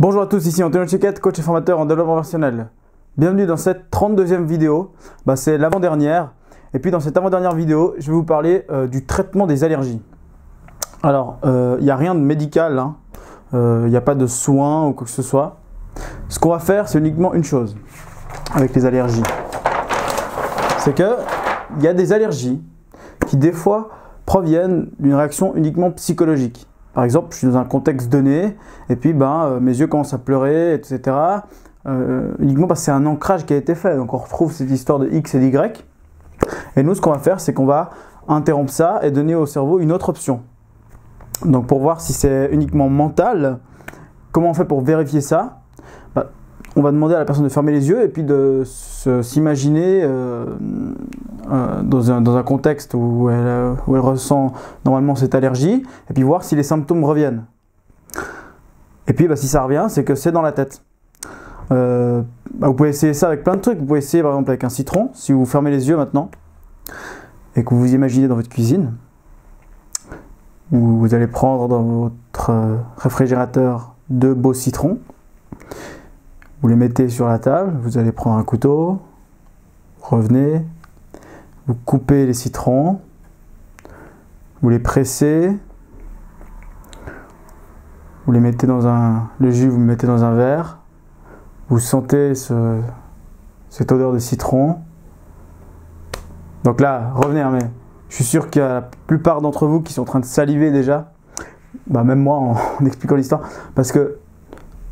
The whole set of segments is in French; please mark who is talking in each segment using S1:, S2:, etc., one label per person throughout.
S1: Bonjour à tous, ici Antonio Chiquette, coach et formateur en développement personnel. Bienvenue dans cette 32e vidéo, c'est l'avant-dernière. Et puis dans cette avant-dernière vidéo, je vais vous parler du traitement des allergies. Alors, il n'y a rien de médical, il n'y a pas de soins ou quoi que ce soit. Ce qu'on va faire, c'est uniquement une chose avec les allergies. C'est qu'il y a des allergies qui des fois proviennent d'une réaction uniquement psychologique. Par exemple, je suis dans un contexte donné et puis mes yeux commencent à pleurer, etc. Uniquement parce que c'est un ancrage qui a été fait. Donc on retrouve cette histoire de X et d'Y. Et nous, ce qu'on va faire, c'est qu'on va interrompre ça et donner au cerveau une autre option. Donc pour voir si c'est uniquement mental, comment on fait pour vérifier ça? On va demander à la personne de fermer les yeux et puis de s'imaginer dans un contexte où elle ressent normalement cette allergie et puis voir si les symptômes reviennent. Et puis si ça revient, c'est que c'est dans la tête. Vous pouvez essayer ça avec plein de trucs. Vous pouvez essayer par exemple avec un citron, si vous fermez les yeux maintenant et que vous vous imaginez dans votre cuisine, où vous allez prendre dans votre réfrigérateur 2 beaux citrons. Vous les mettez sur la table, vous allez prendre un couteau, revenez, vous coupez les citrons, vous les pressez, vous les mettez dans le jus, vous le mettez dans un verre, vous sentez cette odeur de citron. Donc là, revenez, mais je suis sûr qu'il y a la plupart d'entre vous qui sont en train de saliver déjà, même moi en expliquant l'histoire, parce que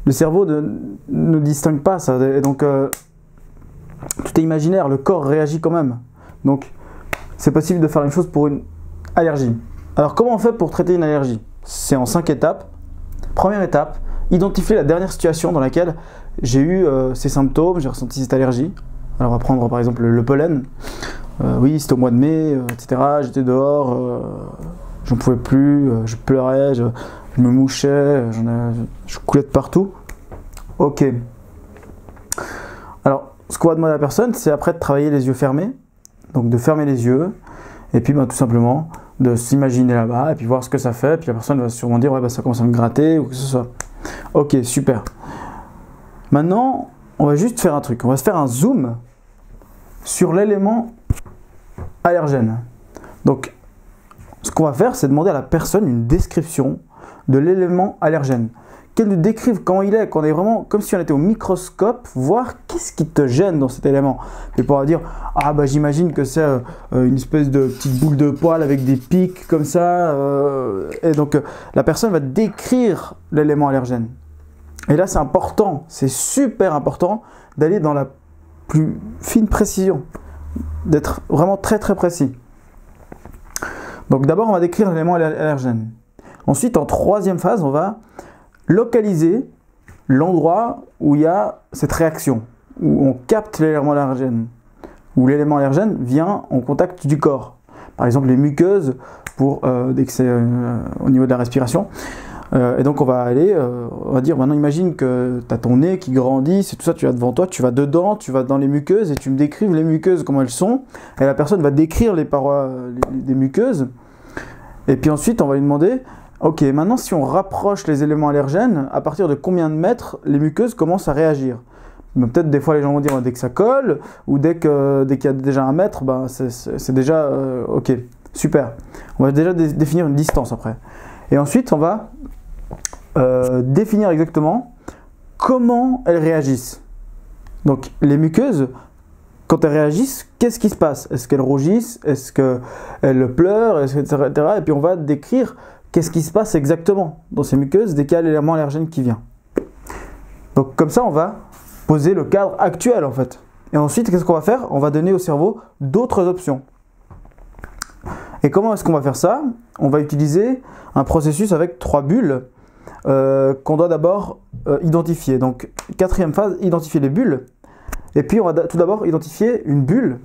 S1: le cerveau ne distingue pas ça, et donc tout est imaginaire, le corps réagit quand même. Donc c'est possible de faire la même chose pour une allergie. Alors comment on fait pour traiter une allergie? C'est en 5 étapes. Première étape, identifier la dernière situation dans laquelle j'ai eu ces symptômes, j'ai ressenti cette allergie. Alors on va prendre par exemple le pollen. Oui, c'était au mois de mai, etc. J'étais dehors, j'en pouvais plus, je pleurais, je me mouchais, je coulais de partout. Ok. Alors, ce qu'on va demander à la personne, c'est après de travailler les yeux fermés. Donc de fermer les yeux, et puis tout simplement de s'imaginer là-bas, et puis voir ce que ça fait. Et puis la personne va sûrement dire, ouais, ça commence à me gratter, ou que ce soit. Ok, super. Maintenant, on va juste faire un truc. On va se faire un zoom sur l'élément allergène. Donc, ce qu'on va faire, c'est demander à la personne une description de l'élément allergène. Qu'elle nous décrive quand il est, qu'on est vraiment comme si on était au microscope, voir qu'est-ce qui te gêne dans cet élément. Et pour dire, j'imagine que c'est une espèce de petite boule de poil avec des pics comme ça. Et donc la personne va décrire l'élément allergène. Et là c'est important, c'est super important d'aller dans la plus fine précision, d'être vraiment très très précis. Donc d'abord on va décrire l'élément allergène. Ensuite en troisième phase on va localiser l'endroit où il y a cette réaction, où on capte l'élément allergène, où l'élément allergène vient en contact du corps. Par exemple les muqueuses, dès que c'est au niveau de la respiration. Et donc on va aller, on va dire, maintenant imagine que tu as ton nez qui grandit, c'est tout ça, tu vas devant toi, tu vas dedans, tu vas dans les muqueuses et tu me décrives les muqueuses, comment elles sont. Et la personne va décrire les parois des muqueuses. Et puis ensuite on va lui demander, ok, maintenant si on rapproche les éléments allergènes, à partir de combien de mètres les muqueuses commencent à réagir? Peut-être des fois les gens vont dire dès que ça colle, ou dès qu'il y a déjà 1 mètre, c'est déjà ok, super. On va déjà définir une distance après. Et ensuite on va définir exactement comment elles réagissent. Donc les muqueuses, quand elles réagissent, qu'est-ce qui se passe? Est-ce qu'elles rougissent? Est-ce qu'elles pleurent? Etc. Et puis on va décrire qu'est-ce qui se passe exactement dans ces muqueuses dès qu'il y a l'élément allergène qui vient. Donc comme ça, on va poser le cadre actuel en fait. Et ensuite, qu'est-ce qu'on va faire? On va donner au cerveau d'autres options. Et comment est-ce qu'on va faire ça? On va utiliser un processus avec 3 bulles qu'on doit d'abord identifier. Donc, 4e phase, identifier les bulles. Et puis, on va tout d'abord identifier une bulle.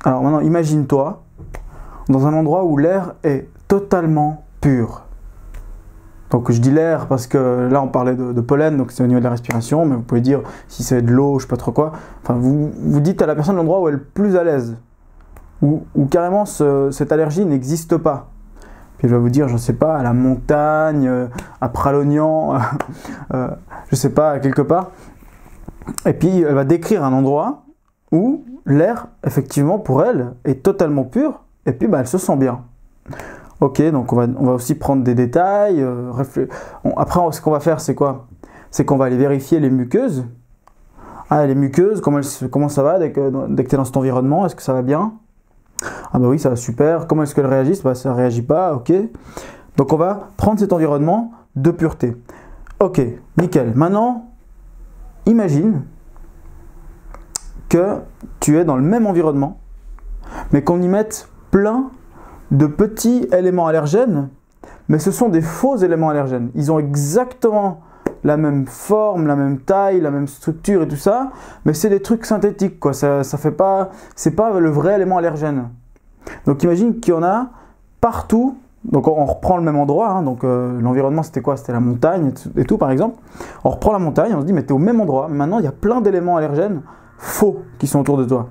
S1: Alors maintenant, imagine-toi dans un endroit où l'air est totalement pur. Donc je dis l'air parce que là on parlait de pollen, donc c'est au niveau de la respiration, mais vous pouvez dire si c'est de l'eau, je sais pas trop quoi. Enfin, vous dites à la personne l'endroit où elle est le plus à l'aise, où carrément cette allergie n'existe pas. puis elle va vous dire, je ne sais pas, à la montagne, à Pralognan, je ne sais pas, quelque part. Et puis elle va décrire un endroit où l'air, effectivement, pour elle, est totalement pur, et puis elle se sent bien. Ok, donc on va aussi prendre des détails. Après, ce qu'on va faire, c'est quoi? C'est qu'on va aller vérifier les muqueuses. Ah, les muqueuses, comment ça va dès que tu es dans cet environnement? Est-ce que ça va bien? Ah bah oui, ça va super. Comment est-ce qu'elles réagissent? Bah ça ne réagit pas, ok. Donc on va prendre cet environnement de pureté. Ok, nickel. Maintenant, imagine que tu es dans le même environnement, mais qu'on y mette plein de petits éléments allergènes, mais ce sont des faux éléments allergènes. Ils ont exactement la même forme, la même taille, la même structure et tout ça, mais c'est des trucs synthétiques, quoi. Ça fait pas, c'est pas le vrai élément allergène. Donc imagine qu'il y en a partout. Donc on reprend le même endroit, hein. Donc l'environnement c'était quoi? C'était la montagne et tout par exemple. On reprend la montagne, on se dit mais tu es au même endroit, mais maintenant il y a plein d'éléments allergènes faux qui sont autour de toi.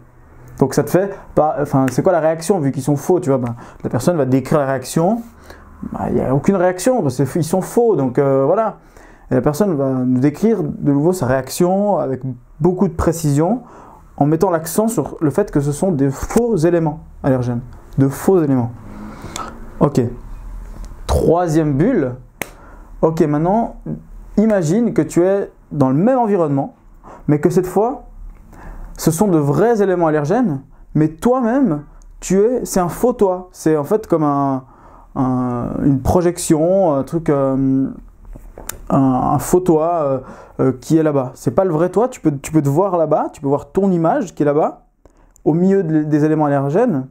S1: Donc ça te fait pas, enfin c'est quoi la réaction vu qu'ils sont faux, tu vois, la personne va décrire la réaction, il n'y a aucune réaction parce qu'ils sont faux, donc voilà. Et la personne va nous décrire de nouveau sa réaction avec beaucoup de précision en mettant l'accent sur le fait que ce sont des faux éléments allergènes, de faux éléments. Ok, troisième bulle. Ok, maintenant imagine que tu es dans le même environnement, mais que cette fois ce sont de vrais éléments allergènes, mais toi-même, c'est un faux toi. C'est en fait comme une projection, un truc, un faux toi qui est là-bas. C'est pas le vrai toi, tu peux te voir là-bas, tu peux voir ton image qui est là-bas, au milieu des éléments allergènes,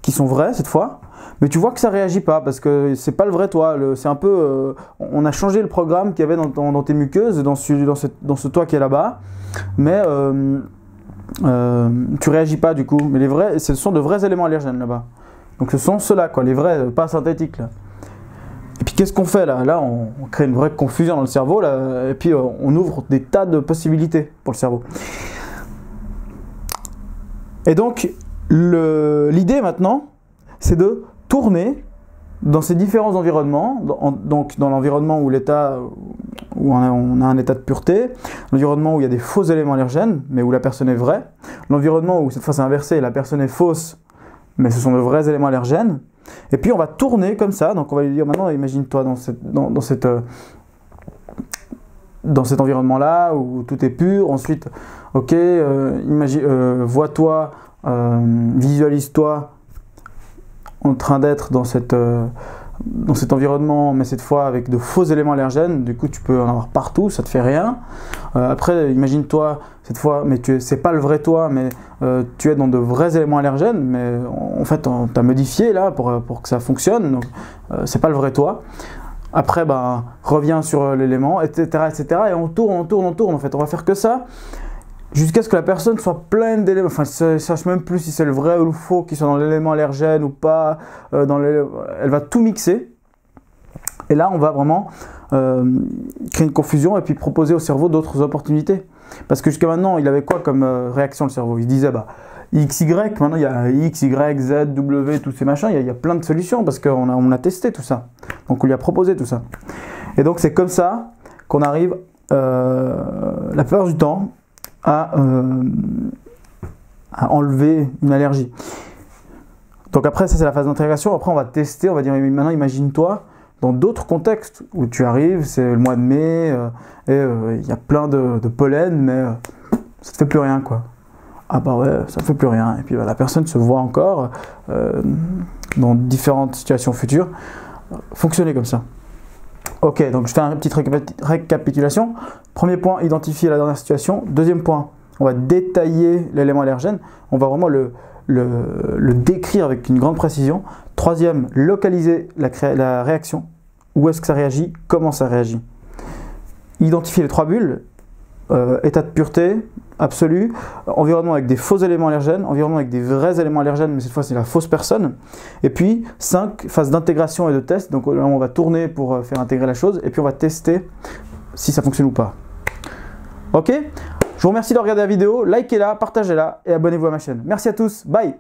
S1: qui sont vrais cette fois, mais tu vois que ça réagit pas, parce que c'est pas le vrai toi. C'est un peu, on a changé le programme qu'il y avait dans tes muqueuses, dans ce toi qui est là-bas, mais tu réagis pas du coup, mais les vrais, ce sont de vrais éléments allergènes là-bas. Donc ce sont ceux-là, quoi, les vrais, pas synthétiques là. Et puis qu'est-ce qu'on fait là? Là, on crée une vraie confusion dans le cerveau là, et puis on ouvre des tas de possibilités pour le cerveau. Et donc l'idée maintenant, c'est de tourner dans ces différents environnements, donc dans l'environnement où où on a un état de pureté, l'environnement où il y a des faux éléments allergènes, mais où la personne est vraie, l'environnement où cette fois c'est inversé, la personne est fausse, mais ce sont de vrais éléments allergènes, et puis on va tourner comme ça, donc on va lui dire maintenant imagine-toi dans cet environnement-là où tout est pur, ensuite, ok, vois-toi, visualise-toi en train d'être dans cet environnement, mais cette fois avec de faux éléments allergènes, du coup tu peux en avoir partout, ça te fait rien. Après, imagine-toi cette fois, mais c'est pas le vrai toi, mais tu es dans de vrais éléments allergènes, mais en fait on t'a modifié là pour que ça fonctionne, donc c'est pas le vrai toi. Après, reviens sur l'élément, etc., etc. Et on tourne, en fait, on va faire que ça. Jusqu'à ce que la personne soit pleine d'éléments, enfin, ne sache même plus si c'est le vrai ou le faux qui sont dans l'élément allergène ou pas. Elle va tout mixer. Et là, on va vraiment créer une confusion et puis proposer au cerveau d'autres opportunités. Parce que jusqu'à maintenant, il avait quoi comme réaction le cerveau? Il disait, X, Y, maintenant il y a X, Y, Z, W, tous ces machins, il y a plein de solutions parce qu'on a testé tout ça. Donc on lui a proposé tout ça. Et donc c'est comme ça qu'on arrive, la plupart du temps, à enlever une allergie. Donc après, ça c'est la phase d'intégration. Après on va tester, on va dire maintenant imagine-toi dans d'autres contextes où tu arrives, c'est le mois de mai, et il y a plein de pollen, mais ça te fait plus rien quoi. Ah bah ouais, ça ne fait plus rien. Et puis la personne se voit encore dans différentes situations futures fonctionner comme ça. Ok, donc je fais une petite récapitulation. Premier point, identifier la dernière situation. Deuxième point, on va détailler l'élément allergène. On va vraiment le décrire avec une grande précision. Troisième, localiser la réaction. Où est-ce que ça réagit? Comment ça réagit? Identifier les trois bulles. État de pureté absolu, environnement avec des faux éléments allergènes, environnement avec des vrais éléments allergènes, mais cette fois c'est la fausse personne. Et puis 5, phase d'intégration et de test. Donc là on va tourner pour faire intégrer la chose et puis on va tester si ça fonctionne ou pas. Ok, je vous remercie de regarder la vidéo, likez-la, partagez-la et abonnez-vous à ma chaîne. Merci à tous, bye.